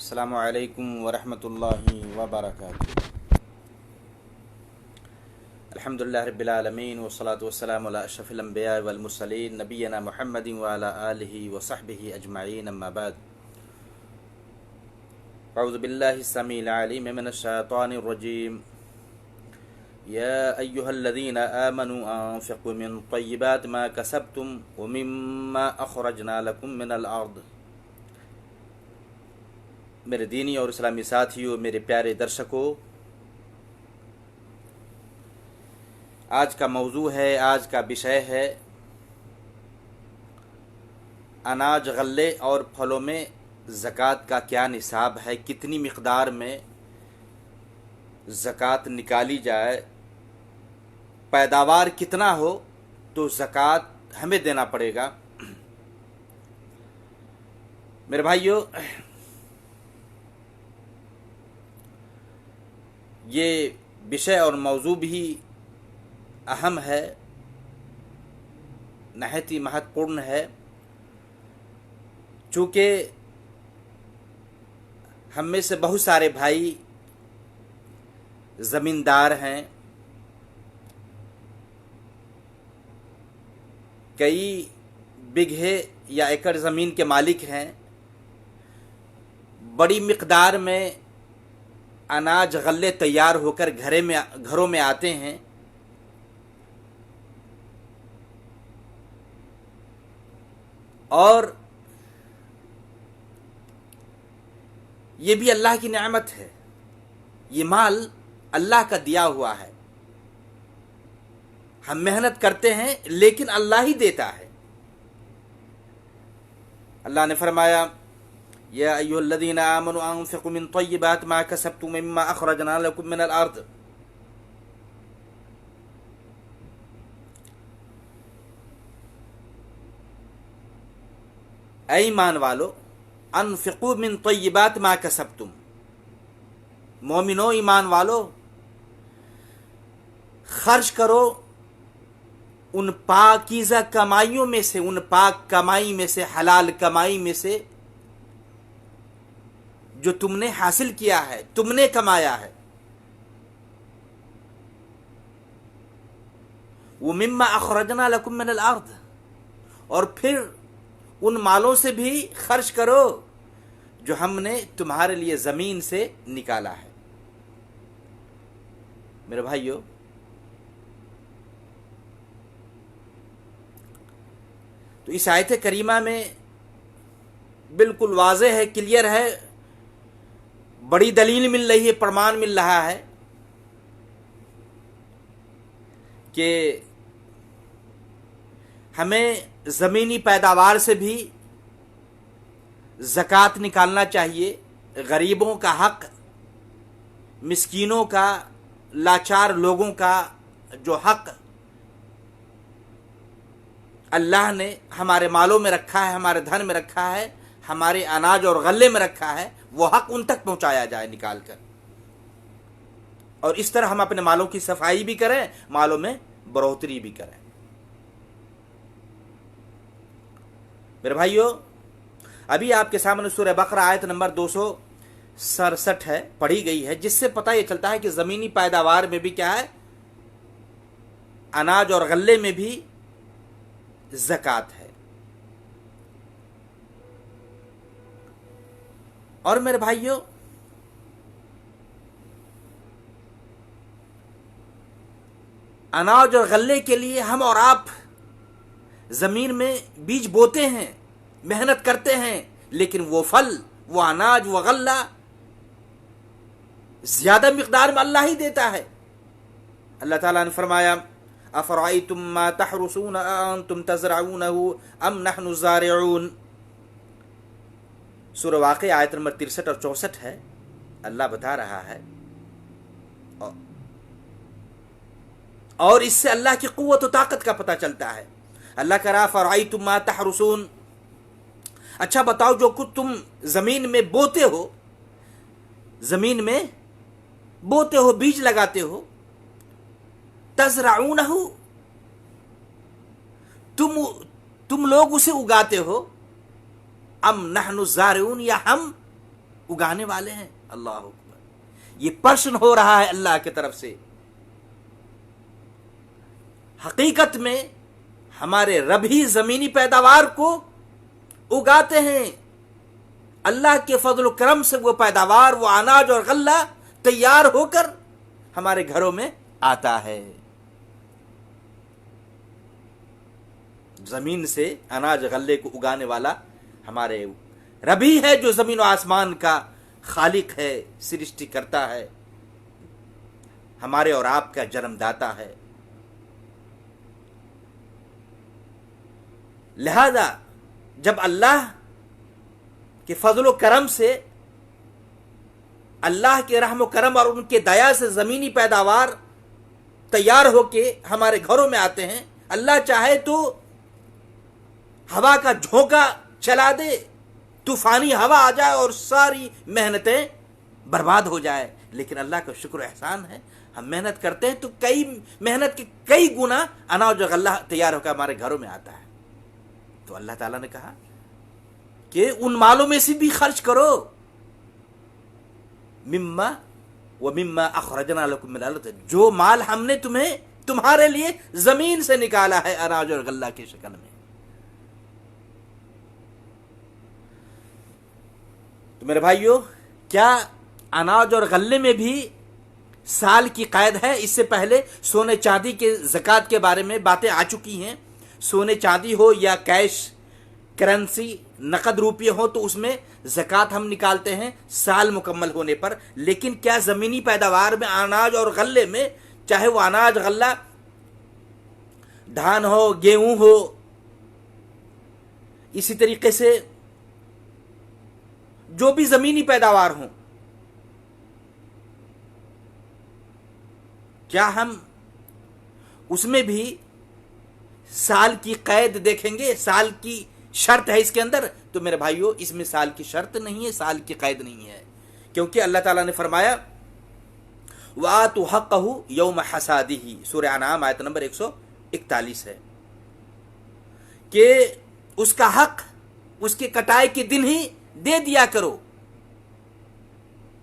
अस्सलामु अलैकुम वरहमतुल्लाहि वबरकातुहू। अल्हम्दुलिल्लाहि रब्बिल आलमीन वस्सलातु वस्सलामु अला अशरफिल अंबिया वल मुरसलीन नबियना मुहम्मदिन व अला आलिहि व सहबिहि अजमईन अम्मा बाद। अऊज़ु बिल्लाहिस समीइल अलीम मिनश शैतानिर रजीम। या अय्युहल्लज़ीना आमनू अनफ़िक़ू मिन तय्यिबाति मा कसबतुम व मिम्मा अख़रजना लकुम मिनल अर्द। मेरे दीनी और इस्लामी साथियों, मेरे प्यारे दर्शकों, आज का मौजू है, आज का विषय है अनाज, गल्ले और फलों में ज़कात का क्या निसाब है, कितनी मिक़दार में ज़कात निकाली जाए, पैदावार कितना हो तो ज़कात हमें देना पड़ेगा। मेरे भाइयों, ये विषय और मौजू भी अहम है, नहायत ही महत्वपूर्ण है, चूँकि हम में से बहुत सारे भाई ज़मींदार हैं, कई बिगहे या एकड़ ज़मीन के मालिक हैं, बड़ी मिक़दार में अनाज गल्ले तैयार होकर घरों में आते हैं। और ये भी अल्लाह की नेमत है, ये माल अल्लाह का दिया हुआ है। हम मेहनत करते हैं लेकिन अल्लाह ही देता है। अल्लाह ने फरमाया, या अय्युहल्लज़ीना आमनू अनफ़िक़ू मिन तय्यिबाति मा कसबतुम मिम्मा अख़रजना लकुम मिनल अर्द। ऐ ईमान वालो, अनफ़िक़ू मिन तय्यिबाति मा कसबतुम, मोमिनो ईमान वालो, खर्च करो उन पाकीज़ा कमाइयों में से, उन पाक कमाई में से, हलाल कमाई में से जो तुमने हासिल किया है, तुमने कमाया है। वो मिम्मा अख़रजना लकुम मिनल अर्द, और फिर उन मालों से भी खर्च करो जो हमने तुम्हारे लिए ज़मीन से निकाला है। मेरे भाइयों, तो इस आयत करीमा में बिल्कुल वाज़ेह है, क्लियर है, बड़ी दलील मिल रही है, प्रमाण मिल रहा है कि हमें ज़मीनी पैदावार से भी ज़कात निकालना चाहिए। गरीबों का हक़, मिस्कीनों का, लाचार लोगों का जो हक़ अल्लाह ने हमारे मालों में रखा है, हमारे धन में रखा है, हमारे अनाज और गल्ले में रखा है, वो हक़ उन तक पहुंचाया जाए निकाल कर। और इस तरह हम अपने मालों की सफाई भी करें, मालों में बढ़ोतरी भी करें। मेरे भाइयों, अभी आपके सामने सूरह बकरा आयत नंबर 267 है, पढ़ी गई है, जिससे पता ये चलता है कि ज़मीनी पैदावार में भी क्या है, अनाज और गल्ले में भी ज़कात है। और मेरे भाइयों, अनाज और गल्ले के लिए हम और आप ज़मीन में बीज बोते हैं, मेहनत करते हैं, लेकिन वो फल, वो अनाज, वो गल्ला ज़्यादा मिक़दार में अल्लाह ही देता है। अल्लाह ताला ने फरमाया, अफ़रअय्तुम मा तहरुसून अअंतुम तज़रऊनहु अम नहनु ज़ारिऊन। सूरह वाक़िआ आयत नंबर 63 और 64 है। अल्लाह बता रहा है, और इससे अल्लाह की क़ुव्वत और ताकत का पता चलता है। अल्लाह कह रहा, फ़रअय्तुम मा तहरुसून, अच्छा बताओ जो कुछ तुम ज़मीन में बोते हो, ज़मीन में बोते हो, बीज लगाते हो, तज़रऊनहु, तुम लोग उसे उगाते हो, अम नहनु ज़ारिऊन, या हम उगाने वाले हैं। अल्लाह अकबर। ये प्रश्न हो रहा है अल्लाह की तरफ से। हकीकत में हमारे रब ही जमीनी पैदावार को उगाते हैं। अल्लाह के फजल करम से वो पैदावार, वो अनाज और गल्ला तैयार होकर हमारे घरों में आता है। जमीन से अनाज गल्ले को उगाने वाला हमारे रब ही है, जो जमीन और आसमान का खालिक है, सृष्टि करता है, हमारे और आपका जन्मदाता है। लिहाजा जब अल्लाह के फजल करम से, अल्लाह के रहम करम और उनके दया से जमीनी पैदावार तैयार होके हमारे घरों में आते हैं, अल्लाह चाहे तो हवा का झोंका चला दे, तूफानी हवा आ जाए और सारी मेहनतें बर्बाद हो जाए। लेकिन अल्लाह का शुक्र एहसान है, हम मेहनत करते हैं तो कई मेहनत के कई गुना अनाज और गल्ला तैयार होकर हमारे घरों में आता है। तो अल्लाह ताला ने कहा कि उन मालों में से भी खर्च करो, मिम्मा व मिम्मा अखरजना लकुम मिनल अर्द, जो माल हमने तुम्हें तुम्हारे लिए जमीन से निकाला है अनाज और गल्ला की शक्ल में। तो मेरे भाइयों, क्या अनाज और गल्ले में भी साल की कैद है? इससे पहले सोने चांदी के ज़कात के बारे में बातें आ चुकी हैं। सोने चांदी हो या कैश करेंसी नकद रुपये हो तो उसमें ज़कात हम निकालते हैं साल मुकम्मल होने पर। लेकिन क्या ज़मीनी पैदावार में अनाज और गल्ले में, चाहे वो अनाज गल्ला धान हो, गेहूं हो, इसी तरीके से जो भी ज़मीनी पैदावार हो, क्या हम उसमें भी साल की कैद देखेंगे? साल की शर्त है इसके अंदर? तो मेरे भाइयों, इसमें साल की शर्त नहीं है, साल की कैद नहीं है, क्योंकि अल्लाह ताला ने फरमाया वातु हक़्क़हु यौम हसादिही, सूरह अनाम आयत नंबर 141 है कि उसका हक उसके कटाई के दिन ही दे दिया करो।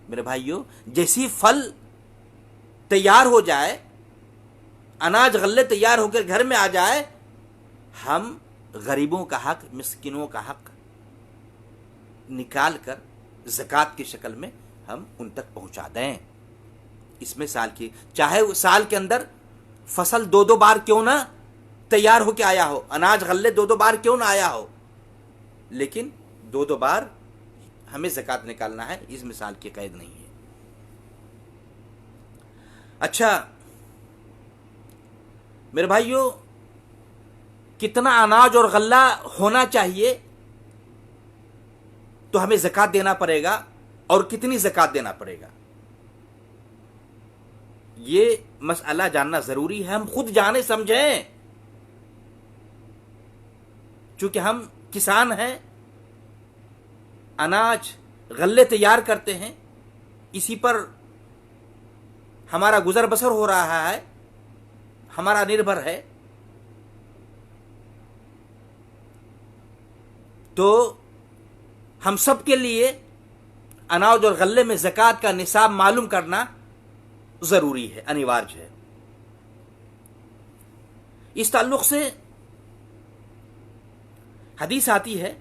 मेरे भाइयों, जैसी फल तैयार हो जाए, अनाज गल्ले तैयार होकर घर में आ जाए, हम गरीबों का हक, मिस्किनों का हक निकाल कर ज़कात की शक्ल में हम उन तक पहुंचा दें। इसमें साल की, चाहे वो साल के अंदर फसल दो दो बार क्यों ना तैयार होकर आया हो, अनाज गल्ले दो दो बार क्यों ना आया हो, लेकिन दो दो बार हमें ज़कात निकालना है, इसमें साल की कैद नहीं है। अच्छा मेरे भाइयों, कितना अनाज और गल्ला होना चाहिए तो हमें ज़कात देना पड़ेगा, और कितनी ज़कात देना पड़ेगा, ये मसला जानना ज़रूरी है। हम खुद जाने समझें, चूंकि हम किसान हैं, अनाज गल्ले तैयार करते हैं, इसी पर हमारा गुजर बसर हो रहा है, हमारा निर्भर है। तो हम सब के लिए अनाज और गल्ले में ज़कात का निसाब मालूम करना ज़रूरी है, अनिवार्य है। इस ताल्लुक़ से हदीस आती है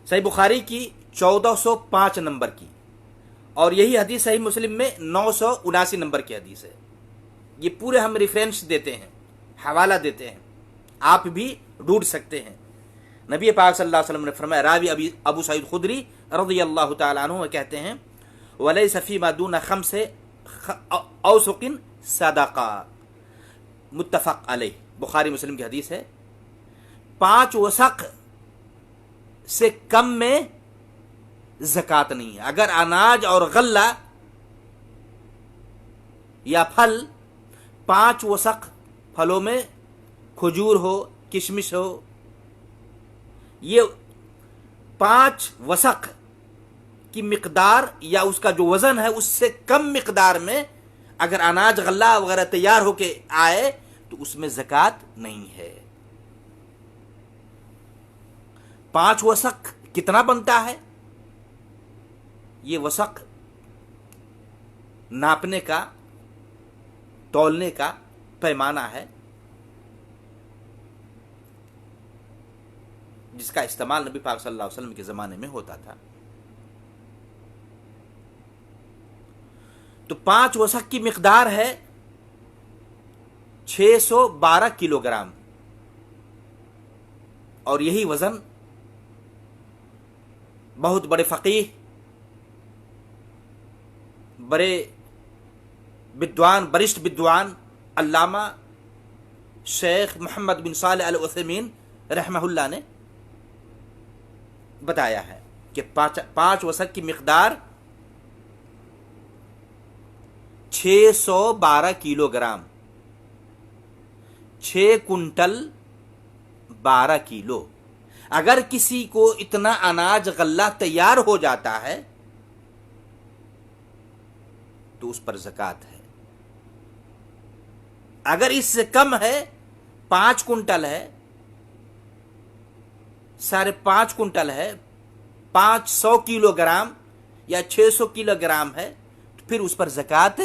सही बुखारी की 1405 नंबर की, और यही हदीस सही मुस्लिम में 979 नंबर की हदीस है। ये पूरे हम रेफरेंस देते हैं, हवाला देते हैं, आप भी ढूंढ सकते हैं। नबी पाक सल्लल्लाहु अलैहि वसल्लम ने फरमाया, रावी अबू सईद खुदरी रज़ियल्लाहु ताला अन्हु कहते हैं, वलैसा फीमा दून खम्से औसुकिन सदका, मुत्तफ़क़ अलैह, बुखारी मुस्लिम की हदीस है। 5 वसक से कम में ज़कात नहीं है। अगर अनाज और गल्ला या फल 5 वसक, फलों में खजूर हो, किशमिश हो, ये 5 वसक की मिकदार या उसका जो वजन है उससे कम मिकदार में अगर अनाज गल्ला वगैरह तैयार होके आए तो उसमें ज़कात नहीं है। 5 वसक कितना बनता है? ये वसक नापने का, तौलने का पैमाना है जिसका इस्तेमाल नबी पाक सल्लल्लाहु अलैहि वसल्लम के ज़माने में होता था। तो 5 वसक की मिकदार है 612 किलोग्राम, और यही वज़न बहुत बड़े फ़कीह, बड़े विद्वान, वरिष्ठ विद्वान अल्लामा शेख मोहम्मद बिन सालेह अल उथैमीन रहमहुल्लाह ने बताया है कि 5 वसक की मिकदार 612 किलोग्राम, 6 कुंटल 12 किलो। अगर किसी को इतना अनाज गल्ला तैयार हो जाता है तो उस पर ज़कात है। अगर इससे कम है, 5 कुंटल है, 5.5 कुंटल है, 500 किलोग्राम या 600 किलोग्राम है, तो फिर उस पर ज़कात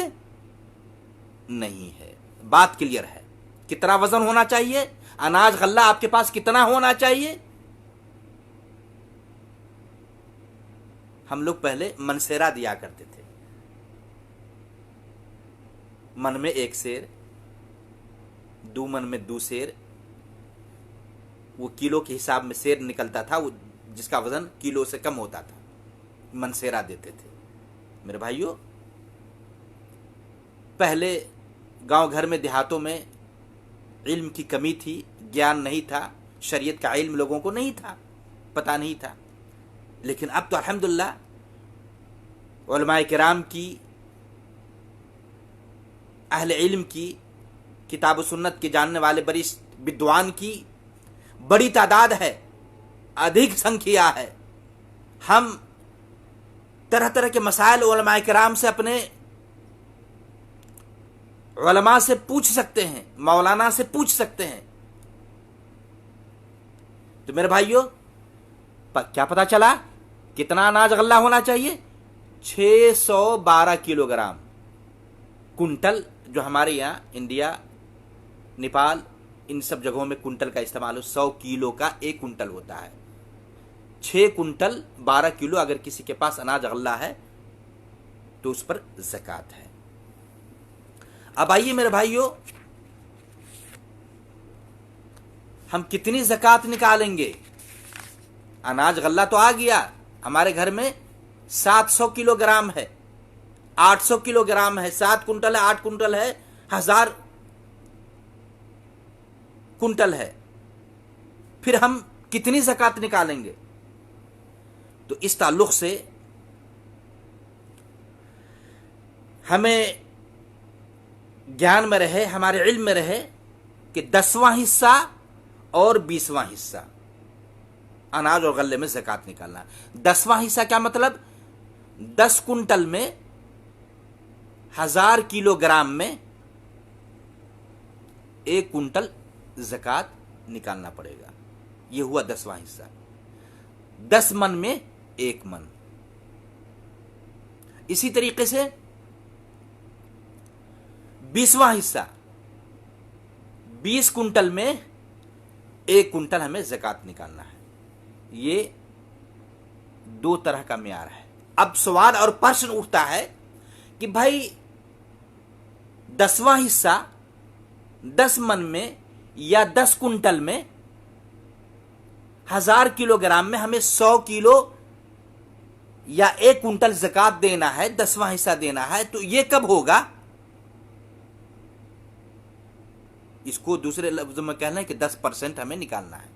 नहीं है। बात क्लियर है। कितना वजन होना चाहिए, अनाज गल्ला आपके पास कितना होना चाहिए? हम लोग पहले मनसेरा दिया करते थे, मन में 1 सेर, 2 मन में 2 सेर, वो किलो के हिसाब में सेर निकलता था, वो जिसका वजन किलो से कम होता था, मनसेरा देते थे। मेरे भाइयों, पहले गांव घर में, देहातों में इल्म की कमी थी, ज्ञान नहीं था, शरीयत का इल्म लोगों को नहीं था, पता नहीं था। लेकिन अब तो अल्हम्दुलिल्लाह उलमाए किराम की, अहले इल्म की, किताब सुन्नत के जानने वाले वरिष्ठ विद्वान की बड़ी तादाद है, अधिक संख्या है। हम तरह तरह के मसाइल उलमाए किराम से, अपने उलमा से पूछ सकते हैं, मौलाना से पूछ सकते हैं। तो मेरे भाइयों, क्या पता चला कितना अनाज गल्ला होना चाहिए? 612 किलोग्राम। कुंटल, जो हमारे यहाँ इंडिया, नेपाल, इन सब जगहों में कुंटल का इस्तेमाल हो, 100 किलो का 1 कुंटल होता है। 6 कुंटल 12 किलो अगर किसी के पास अनाज गल्ला है तो उस पर ज़कात है। अब आइए मेरे भाइयों, हम कितनी ज़कात निकालेंगे? अनाज गल्ला तो आ गया, हमारे घर में 700 किलोग्राम है, 800 किलोग्राम है, 7 कुंटल है, 8 कुंटल है, 1000 कुंटल है। फिर हम कितनी ज़कात निकालेंगे? तो इस ताल्लुक से हमें ज्ञान में रहे, हमारे इल्म में रहे कि 10वां हिस्सा और 20वां हिस्सा अनाज और गल्ले में ज़कात निकालना। 10वां हिस्सा क्या मतलब? 10 कुंटल में 1000 किलोग्राम में 1 कुंटल ज़कात निकालना पड़ेगा। यह हुआ 10वां हिस्सा। 10 मन में 1 मन। इसी तरीके से 20वां हिस्सा, 20 कुंटल में 1 कुंटल हमें ज़कात निकालना है। ये 2 तरह का म्यार है। अब सवाल और प्रश्न उठता है कि भाई 10वां हिस्सा 10 मन में या 10 कुंटल में 1000 किलोग्राम में हमें 100 किलो या 1 कुंटल ज़कात देना है, 10वां हिस्सा देना है, तो ये कब होगा? इसको दूसरे लफ्ज़ों में कहना है कि 10% हमें निकालना है।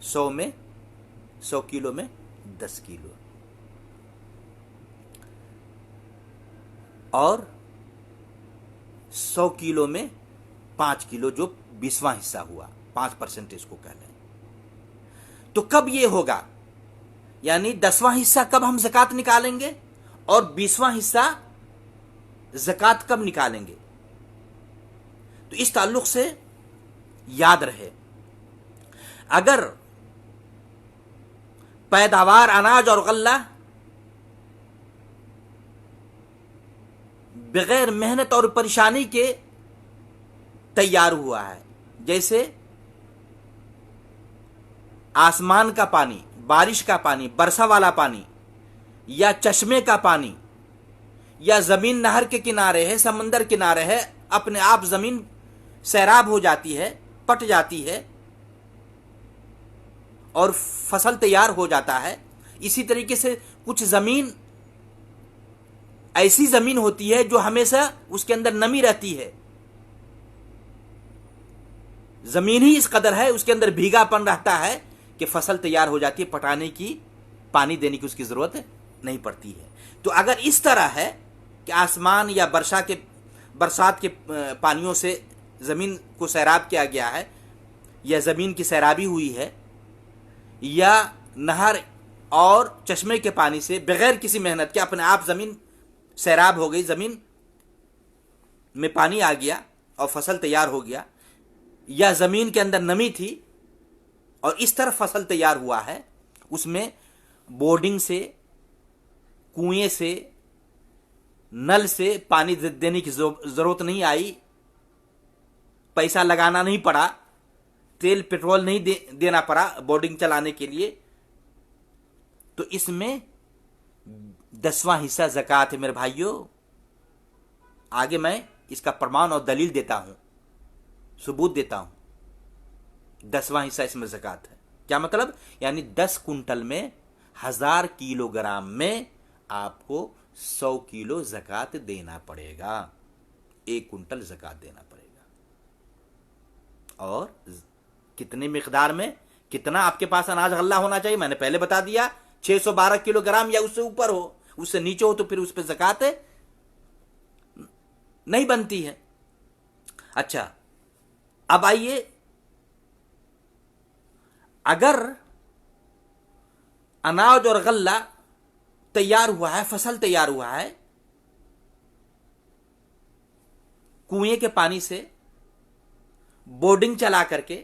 100 में, 100 किलो में 10 किलो, और 100 किलो में 5 किलो, जो 20वां हिस्सा हुआ, 5% इसको कह लें। तो कब ये होगा? यानी 10वां हिस्सा कब हम ज़कात निकालेंगे और 20वां हिस्सा ज़कात कब निकालेंगे? तो इस ताल्लुक से याद रहे, अगर पैदावार अनाज और गल्ला बगैर मेहनत और परेशानी के तैयार हुआ है। जैसे आसमान का पानी, बारिश का पानी, वर्षा वाला पानी, या चश्मे का पानी, या जमीन नहर के किनारे है, समंदर किनारे है, अपने आप जमीन सैराब हो जाती है, पट जाती है और फसल तैयार हो जाता है। इसी तरीके से कुछ जमीन ऐसी जमीन होती है जो हमेशा उसके अंदर नमी रहती है। जमीन ही इस कदर है, उसके अंदर भीगापन रहता है कि फसल तैयार हो जाती है, पटाने की, पानी देने की उसकी जरूरत नहीं पड़ती है। तो अगर इस तरह है कि आसमान या बरसात के पानियों से जमीन को सैराब किया गया है, या जमीन की सैराबी हुई है, या नहर और चश्मे के पानी से बगैर किसी मेहनत के अपने आप जमीन सैराब हो गई, जमीन में पानी आ गया और फसल तैयार हो गया, या जमीन के अंदर नमी थी और इस तरह फसल तैयार हुआ है, उसमें बोर्डिंग से, कुएं से, नल से पानी देने की जरूरत नहीं आई, पैसा लगाना नहीं पड़ा, तेल पेट्रोल नहीं देना पड़ा बोर्डिंग चलाने के लिए, तो इसमें 10वां हिस्सा ज़कात है मेरे भाइयों। आगे मैं इसका प्रमाण और दलील देता हूं, सबूत देता हूं। 10वां हिस्सा इसमें ज़कात है। क्या मतलब? यानी 10 कुंटल में 1000 किलोग्राम में आपको 100 किलो ज़कात देना पड़ेगा, 1 कुंटल ज़कात देना पड़ेगा। और कितने मिकदार में, कितना आपके पास अनाज गल्ला होना चाहिए, मैंने पहले बता दिया, 612 किलोग्राम या उससे ऊपर हो, उससे नीचे हो तो फिर उस पर ज़कात नहीं बनती है। अच्छा, अब आइए, अगर अनाज और गल्ला तैयार हुआ है, फसल तैयार हुआ है, कुएं के पानी से बोर्डिंग चला करके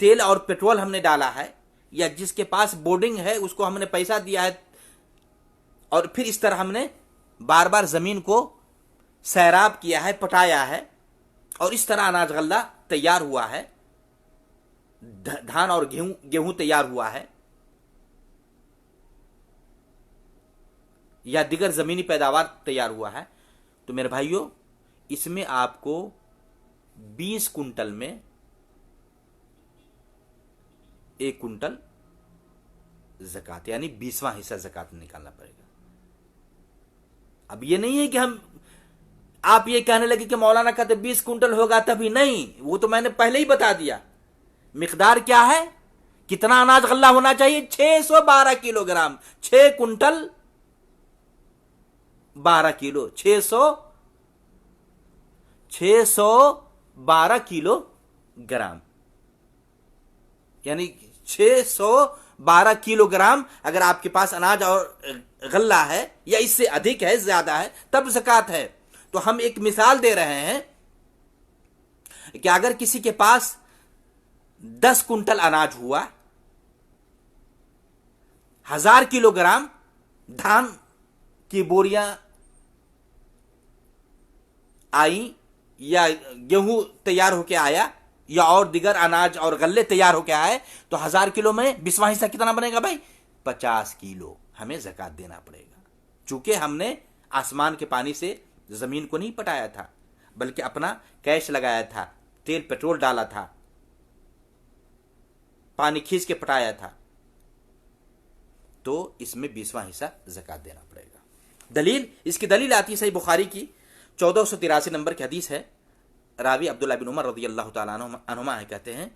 तेल और पेट्रोल हमने डाला है, या जिसके पास बोर्डिंग है उसको हमने पैसा दिया है, और फिर इस तरह हमने बार बार जमीन को सैराब किया है, पटाया है, और इस तरह अनाज गल्ला तैयार हुआ है, धान और गेहूं तैयार हुआ है, या दिगर जमीनी पैदावार तैयार हुआ है, तो मेरे भाइयों इसमें आपको 20 कुंटल में 1 कुंटल ज़कात, यानी 20वां हिस्सा ज़कात निकालना पड़ेगा। अब ये नहीं है कि आप ये कहने लगे कि मौलाना कहते 20 कुंटल होगा तभी, नहीं, वो तो मैंने पहले ही बता दिया। मिकदार क्या है, कितना अनाज गल्ला होना चाहिए? 612 किलोग्राम, 6 कुंटल 12 किलो, 612 किलोग्राम, यानी 612 किलोग्राम अगर आपके पास अनाज और गल्ला है, या इससे अधिक है, ज्यादा है, तब ज़कात है। तो हम एक मिसाल दे रहे हैं कि अगर किसी के पास 10 कुंटल अनाज हुआ, 1000 किलोग्राम धान की बोरियां आई, या गेहूं तैयार होके आया, या और दिगर अनाज और गल्ले तैयार होके आए, तो 1000 किलो में 20वां हिस्सा कितना बनेगा भाई? 50 किलो हमें ज़कात देना पड़ेगा। चूंकि हमने आसमान के पानी से जमीन को नहीं पटाया था, बल्कि अपना कैश लगाया था, तेल पेट्रोल डाला था, पानी खींच के पटाया था, तो इसमें 20वां हिस्सा ज़कात देना पड़ेगा। दलील, इसकी दलील आती है सही बुखारी की 1483 नंबर की हदीस है। रावी अब्दुल्लाह बिन उमर रज़ियल्लाहु ताला अन्हुमा है, कहते हैं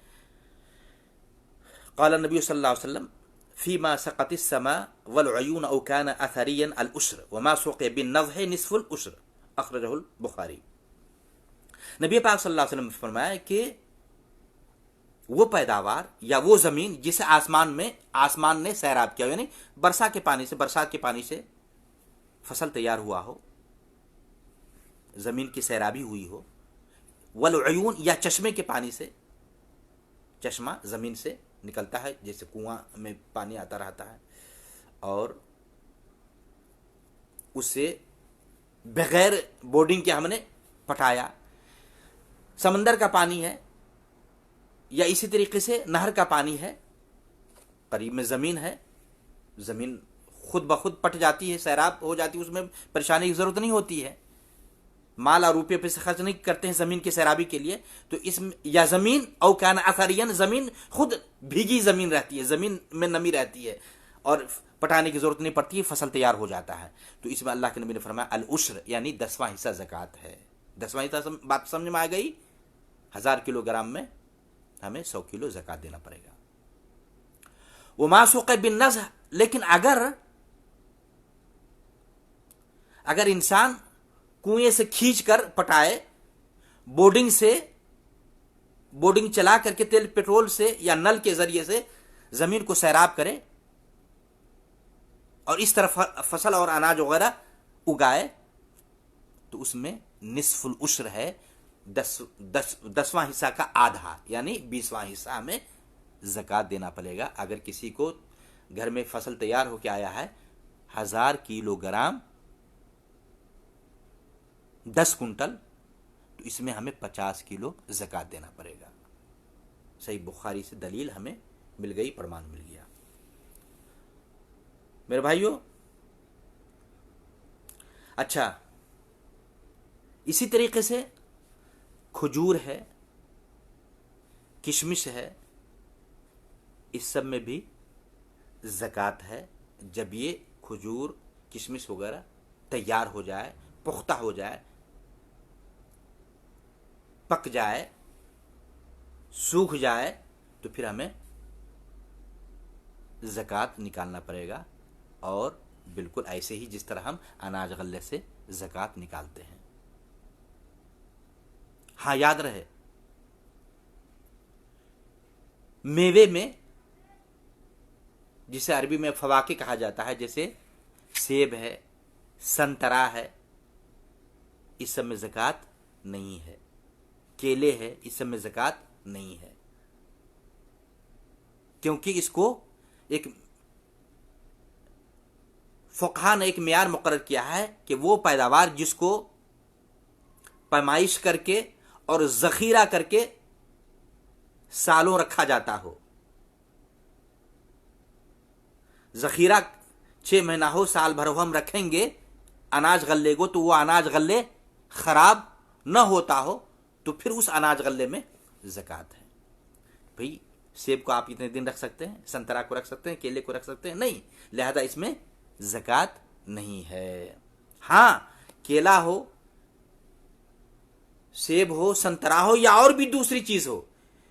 क़ाल नबी सल्लल्लाहु अलैहि वसल्लम फ़ीमा सक़तिस समा वल उयून औ कान अथरियन अल उश्र व मा सुक़िया बिन नज़ह निस्फ़ुल उश्र, अख़रजहुल बुखारी। नबी पाक सल्लल्लाहु अलैहि वसल्लम ने फरमाया कि वो पैदावार या वो जमीन जिसे आसमान ने सैराब किया, यानी बरसात के पानी से फसल तैयार हुआ हो, जमीन की सैराबी हुई हो, वल उयून या चश्मे के पानी से, चश्मा जमीन से निकलता है, जैसे कुआं में पानी आता रहता है, और उसे बगैर बोर्डिंग के हमने पटाया। समंदर का पानी है या इसी तरीके से नहर का पानी है, करीब में ज़मीन है, ज़मीन खुद ब खुद पट जाती है, सैराब हो जाती है, उसमें परेशानी की ज़रूरत नहीं होती है, माल और रुपये पैसे खर्च नहीं करते हैं ज़मीन की सैराबी के लिए। तो इस या ज़मीन औ कान असरियन, ज़मीन खुद भीगी ज़मीन रहती है, ज़मीन में नमी रहती है और पटाने की ज़रूरत नहीं पड़ती है, फसल तैयार हो जाता है। तो इसमें अल्लाह के नबी ने फरमाया अल उश्र यानी 10वां हिस्सा ज़कात है। 10वां हिस्सा बात समझ में आ गई? 1000 किलोग्राम में हमें 100 किलो ज़कात देना पड़ेगा। वो मासूक़ बिन नज़्ह, लेकिन अगर इंसान कुएं से खींच कर पटाए, बोर्डिंग चला करके तेल पेट्रोल से या नल के जरिए से जमीन को सैराब करे और इस तरफ फसल और अनाज वगैरह उगाए, तो उसमें निस्फुल उश्र है, 10वां हिस्सा का आधा यानी 20वां हिस्सा हमें ज़कात देना पड़ेगा। अगर किसी को घर में फसल तैयार होकर आया है 1000 किलोग्राम 10 कुंटल, तो इसमें हमें 50 किलो ज़कात देना पड़ेगा। सही बुखारी से दलील हमें मिल गई, प्रमाण मिल गया। मेरे भाइयों, अच्छा, इसी तरीके से खजूर है, किशमिश है, इस सब में भी ज़कात है। जब ये खजूर किशमिश वगैरह तैयार हो जाए, पुख्ता हो जाए, पक जाए, सूख जाए, तो फिर हमें ज़कात निकालना पड़ेगा, और बिल्कुल ऐसे ही जिस तरह हम अनाज गल्ले से ज़कात निकालते हैं। हाँ, याद रहे, मेवे में जिसे अरबी में फवाके कहा जाता है, जैसे सेब है, संतरा है, इस सब में ज़कात नहीं है। केले है, इस सब में ज़कात नहीं है, क्योंकि इसको एक फ़ुक़हा ने एक मियार मुक़र्रर किया है कि वो पैदावार जिसको पैमाइश करके और ज़ख़ीरा करके सालों रखा जाता हो, ज़ख़ीरा 6 महीना हो, साल भर हो, हम रखेंगे अनाज गल्ले को, तो वो अनाज गल्ले ख़राब न होता हो, तो फिर उस अनाज गल्ले में ज़कात है। भाई, सेब को आप इतने दिन रख सकते हैं, संतरा को रख सकते हैं, केले को रख सकते हैं? नहीं, लिहाजा इसमें ज़कात नहीं है। हाँ, केला हो, सेब हो, संतरा हो, या और भी दूसरी चीज़ हो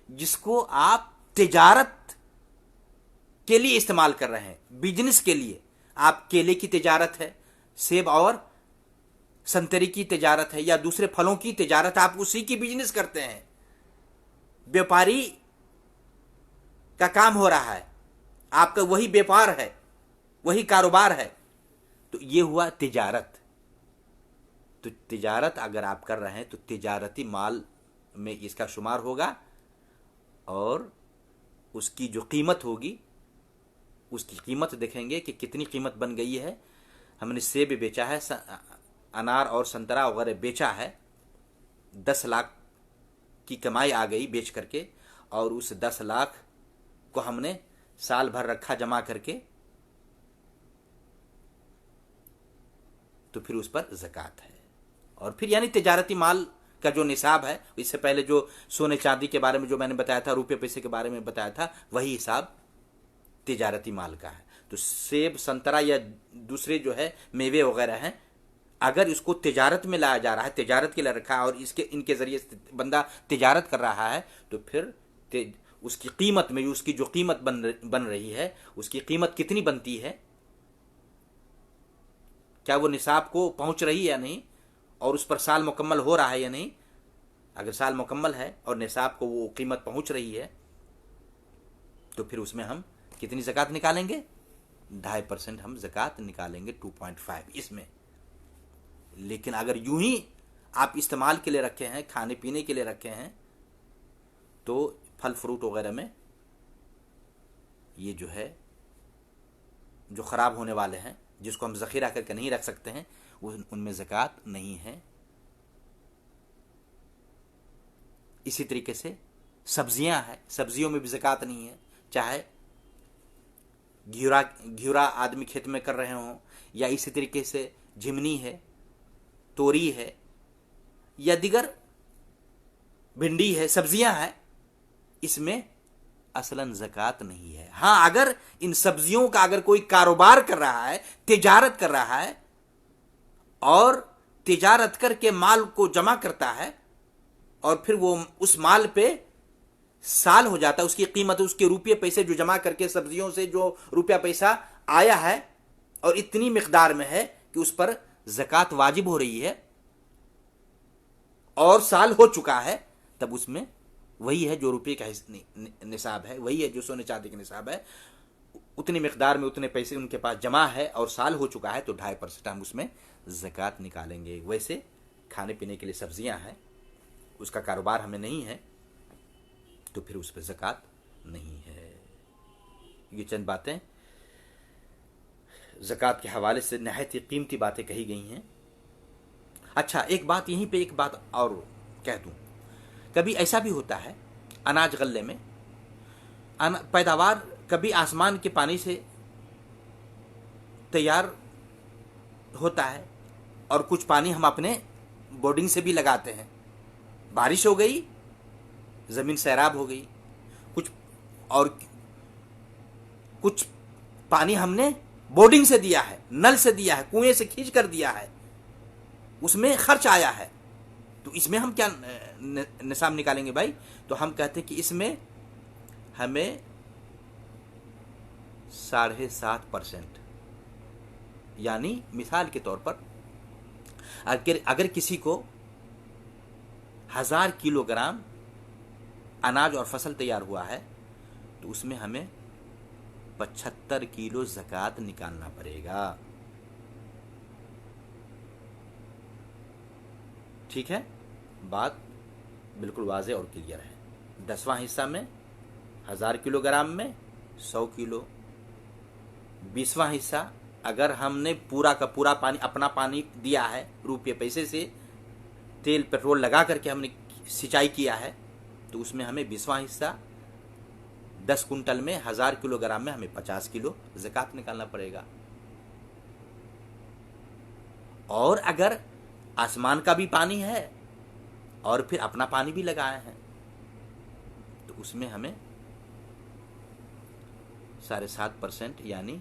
जिसको आप तिजारत के लिए इस्तेमाल कर रहे हैं, बिजनेस के लिए, आप केले की तिजारत है, सेब और संतरे की तिजारत है, या दूसरे फलों की तिजारत, आप उसी की बिजनेस करते हैं, व्यापारी का काम हो रहा है, आपका वही व्यापार है, वही कारोबार है, तो ये हुआ तिजारत। तो तिजारत अगर आप कर रहे हैं तो तिजारती माल में इसका शुमार होगा, और उसकी जो कीमत होगी, उसकी कीमत देखेंगे कि कितनी कीमत बन गई है। हमने सेब बेचा है, अनार और संतरा वगैरह बेचा है, 10 लाख की कमाई आ गई बेच करके, और उस 10 लाख को हमने साल भर रखा जमा करके, तो फिर उस पर ज़कात है। और फिर यानी तिजारती माल का जो निसाब है, इससे पहले जो सोने चांदी के बारे में जो मैंने बताया था, रुपये पैसे के बारे में बताया था, वही हिसाब तिजारती माल का है। तो सेब, संतरा या दूसरे जो है मेवे वगैरह हैं, अगर इसको तिजारत में लाया जा रहा है, तिजारत के लिए रखा है, और इनके जरिए बंदा तिजारत कर रहा है, तो फिर उसकी कीमत में, उसकी जो कीमत बन रही है, उसकी कीमत कितनी बनती है, क्या वो निसाब को पहुंच रही है या नहीं, और उस पर साल मुकम्मल हो रहा है या नहीं। अगर साल मुकम्मल है और निसाब को वो कीमत पहुंच रही है, तो फिर उसमें हम कितनी ज़कात निकालेंगे? 2.5% हम ज़कात निकालेंगे, 2.5 इसमें। लेकिन अगर यूं ही आप इस्तेमाल के लिए रखे हैं, खाने पीने के लिए रखे हैं, तो फल फ्रूट वगैरह में ये जो है जो ख़राब होने वाले हैं, जिसको हम ज़ख़ीरा करके नहीं रख सकते हैं, उनमें ज़कात नहीं है। इसी तरीके से सब्जियां हैं, सब्जियों में भी ज़कात नहीं है, चाहे घिरा आदमी खेत में कर रहे हों, या इसी तरीके से झिमनी है, तोरी है, या दिगर भिंडी है, सब्जियां हैं, इसमें असलन ज़कात नहीं है। हाँ, अगर इन सब्जियों का अगर कोई कारोबार कर रहा है, तिजारत कर रहा है, और तिजारत करके माल को जमा करता है, और फिर वो उस माल पे साल हो जाता है, उसकी कीमत, उसके रुपये पैसे जो जमा करके सब्जियों से जो रुपया पैसा आया है और इतनी मिकदार में है कि उस पर ज़कात वाजिब हो रही है, और साल हो चुका है, तब उसमें वही है जो रुपये का निसाब है, वही है जो सोने चांदी का निसाब है, उतनी मिकदार में उतने पैसे उनके पास जमा है और साल हो चुका है, तो 2.5% हम उसमें ज़कात निकालेंगे। वैसे खाने पीने के लिए सब्जियां हैं, उसका कारोबार हमें नहीं है, तो फिर उस पर ज़कात नहीं है। ये चंद बातें ज़कात के हवाले से नहायत ही कीमती बातें कही गई हैं। अच्छा, एक बात यहीं पे एक बात और कह दूं, कभी ऐसा भी होता है अनाज गल्ले में पैदावार कभी आसमान के पानी से तैयार होता है, और कुछ पानी हम अपने बोर्डिंग से भी लगाते हैं। बारिश हो गई, ज़मीन सैराब हो गई, कुछ पानी हमने बोर्डिंग से दिया है, नल से दिया है, कुएं से खींच कर दिया है, उसमें खर्च आया है, तो इसमें हम क्या निसाब निकालेंगे भाई? तो हम कहते हैं कि इसमें हमें 7.5%, यानी मिसाल के तौर पर अगर किसी को 1000 किलोग्राम अनाज और फसल तैयार हुआ है, तो उसमें हमें 75 किलो ज़कात निकालना पड़ेगा। ठीक है, बात बिल्कुल वाज़ेह और क्लियर है। 10वां हिस्सा में 1000 किलोग्राम में 100 किलो, 20वां हिस्सा अगर हमने पूरा का पूरा पानी, अपना पानी दिया है, रुपये पैसे से तेल पेट्रोल लगा करके हमने सिंचाई किया है, तो उसमें हमें 20वां हिस्सा 10 कुंटल में 1000 किलोग्राम में हमें 50 किलो ज़कात निकालना पड़ेगा। और अगर आसमान का भी पानी है और फिर अपना पानी भी लगाए हैं, तो उसमें हमें 7.5% यानी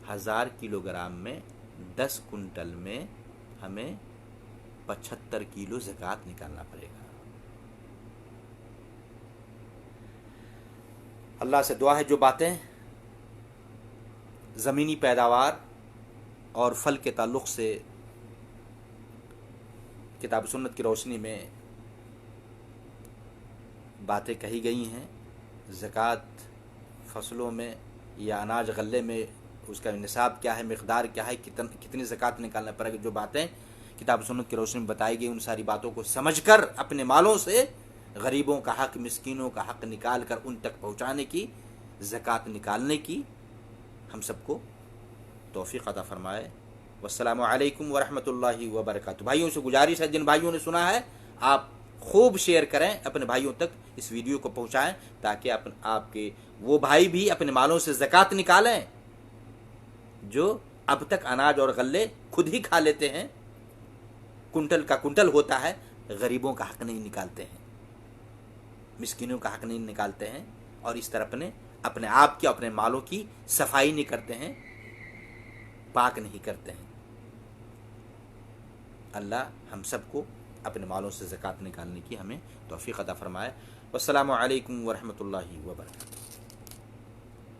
1000 किलोग्राम में 10 कुंटल में हमें 75 किलो ज़कात निकालना पड़ेगा। अल्लाह से दुआ है जो बातें ज़मीनी पैदावार और फल के ताल्लुक़ से किताब सुन्नत की रोशनी में बातें कही गई हैं, ज़कात फसलों में या अनाज गल्ले में उसका निसाब क्या है, मिक़दार क्या है, कितनी ज़कात निकालना पड़ेगा, जो बातें किताब सुन्नत की रोशनी में बताई गई, उन सारी बातों को समझकर अपने मालों से गरीबों का हक़, मिस्कीनों का हक़ निकाल कर उन तक पहुँचाने की, ज़कात निकालने की हम सबको तौफ़ीक़ अता फ़रमाए। वस्सलामु अलैकुम वरहमतुल्लाहि वबरकातुहू। भाइयों से गुजारिश है, जिन भाइयों ने सुना है आप खूब शेयर करें, अपने भाइयों तक इस वीडियो को पहुँचाएँ, ताकि आपके वो भाई भी अपने मालों से ज़कात निकालें जो अब तक अनाज और गल्ले खुद ही खा लेते हैं, कुंटल का कुंटल होता है, गरीबों का हक़ नहीं निकालते हैं, मिस्किनों का हक़ नहीं निकालते हैं, और इस तरह अपने आप की, अपने मालों की सफाई नहीं करते हैं, पाक नहीं करते हैं। अल्लाह हम सबको अपने मालों से ज़कात निकालने की हमें तौफ़ीक़ अता फ़रमाए। वस्सलामु अलैकुम वरहमतुल्लाहि वबरकातुहू।